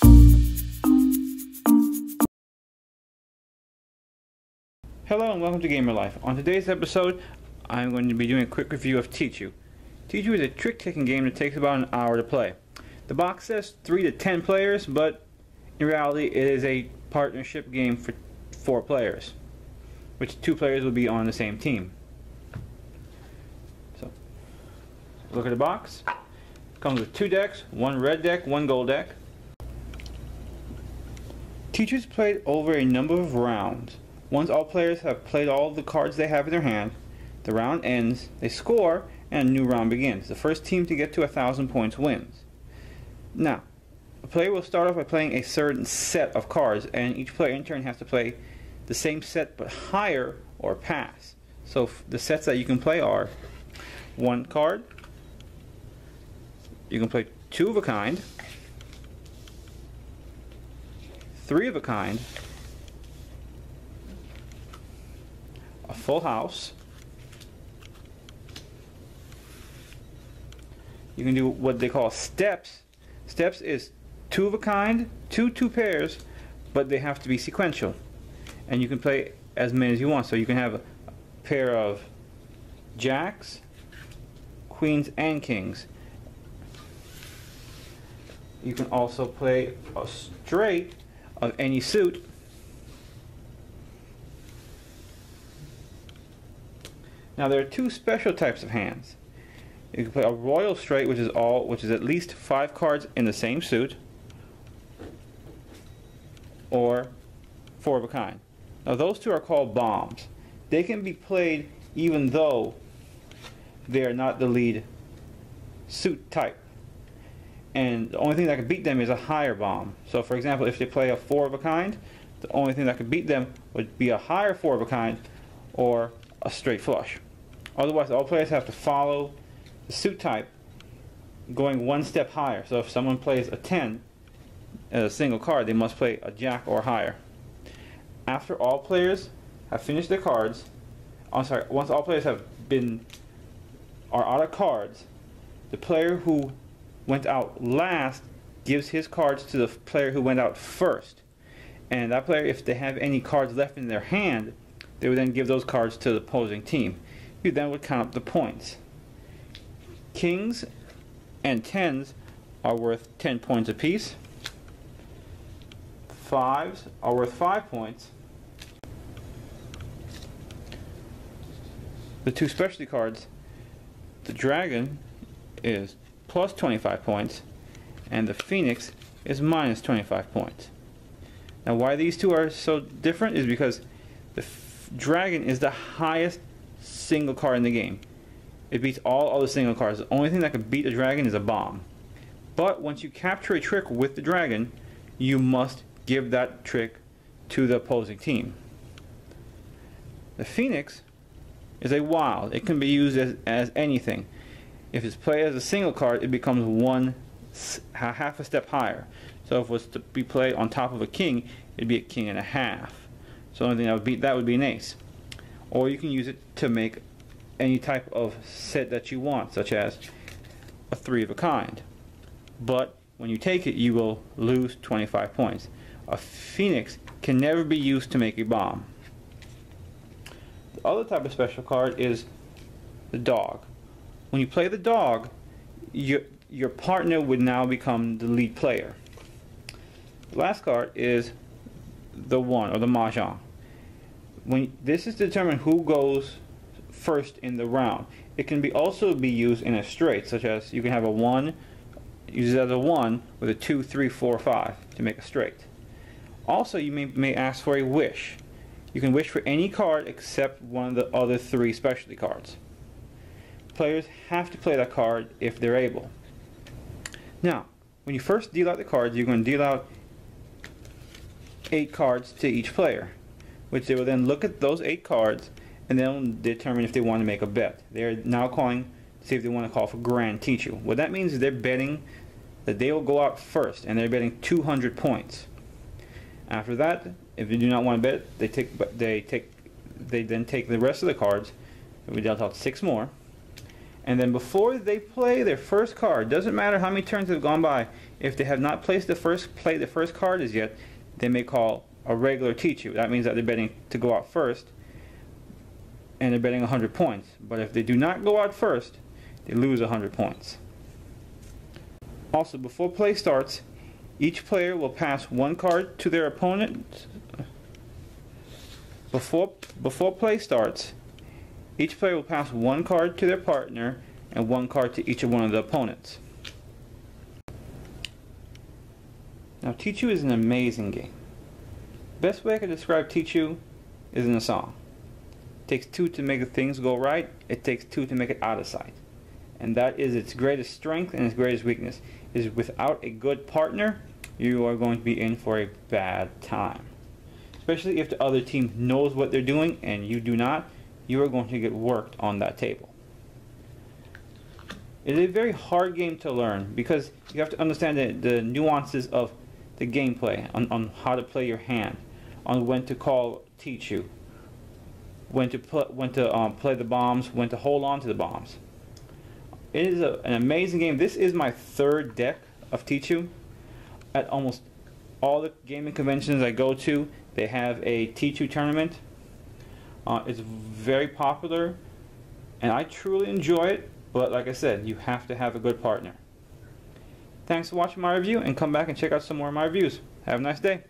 Hello and welcome to Gamer Life. On today's episode, I'm going to be doing a quick review of Tichu. Tichu is a trick-taking game that takes about an hour to play. The box says 3 to 10 players, but in reality it is a partnership game for 4 players, which 2 players will be on the same team. So, look at the box. It comes with 2 decks, 1 red deck, 1 gold deck. Tichu is played over a number of rounds. Once all players have played all the cards they have in their hand, the round ends, they score, and a new round begins. The first team to get to 1,000 points wins. Now, a player will start off by playing a certain set of cards, and each player in turn has to play the same set but higher or pass. So the sets that you can play are 1 card, you can play 2 of a kind, 3 of a kind, a full house. You can do what they call steps. Steps is 2 of a kind, 2 pairs, but they have to be sequential. And you can play as many as you want. So you can have a pair of jacks, queens, and kings. You can also play a straight of any suit. Now there are 2 special types of hands. You can play a royal straight, which is at least 5 cards in the same suit, or 4 of a kind. Now those 2 are called bombs. They can be played even though they are not the lead suit type. And the only thing that can beat them is a higher bomb. So for example, if they play a 4 of a kind, the only thing that could beat them would be a higher 4 of a kind or a straight flush. Otherwise, all players have to follow the suit type going 1 step higher. So if someone plays a 10 as a single card, they must play a jack or higher. After all players have finished their cards, once all players are out of cards, the player who went out last gives his cards to the player who went out first. And that player, if they have any cards left in their hand, they would then give those cards to the opposing team. You then would count up the points. Kings and 10s are worth 10 points apiece. 5s are worth 5 points. The 2 specialty cards, the dragon is plus 25 points, and the phoenix is minus 25 points. Now why these 2 are so different is because the dragon is the highest single card in the game. It beats all other single cards. The only thing that can beat a dragon is a bomb. But once you capture a trick with the dragon, you must give that trick to the opposing team. The phoenix is a wild. It can be used as anything. If it's played as a single card, it becomes half a step higher. So if it was to be played on top of a king, it'd be a king and a half. So the only thing that would beat that would be an ace. Or you can use it to make any type of set that you want, such as a 3 of a kind. But when you take it, you will lose 25 points. A phoenix can never be used to make a bomb. The other type of special card is the dog. When you play the dog, your partner would now become the lead player. The last card is the 1, or the mahjong. This is to determine who goes first in the round. It can also be used in a straight, such as you can have a 1, use it as a 1 with a 2, 3, 4, 5 to make a straight. Also, you may ask for a wish. You can wish for any card except one of the other 3 specialty cards. Players have to play that card if they're able. Now, when you first deal out the cards, you're going to deal out 8 cards to each player, which they will then look at those 8 cards and they'll determine if they want to make a bet. They're now calling to see if they want to call for Grand Tichu. What that means is they're betting that they will go out first, and they're betting 200 points. After that, if they do not want to bet, they then take the rest of the cards, and we dealt out 6 more, And then before they play their first card, doesn't matter how many turns have gone by, if they have not played the first card as yet, they may call a regular Tichu. That means that they're betting to go out first, and they're betting 100 points. But if they do not go out first, they lose 100 points. Also, before play starts, each player will pass one card to their opponent. Before play starts, each player will pass one card to their partner and one card to each of one of the opponents. Now, Tichu is an amazing game. Best way I can describe Tichu is in a song. It takes two to make things go right. It takes two to make it out of sight. And that is its greatest strength and its greatest weakness. Is without a good partner, you are going to be in for a bad time. Especially if the other team knows what they're doing and you do not, you are going to get worked on that table. It is a very hard game to learn because you have to understand the nuances of the gameplay, on how to play your hand, on when to call Tichu, when to play the bombs, when to hold on to the bombs. It is an amazing game. This is my third deck of Tichu. At almost all the gaming conventions I go to, they have a Tichu tournament. It's very popular, and I truly enjoy it, but like I said, you have to have a good partner. Thanks for watching my review, and come back and check out some more of my reviews. Have a nice day.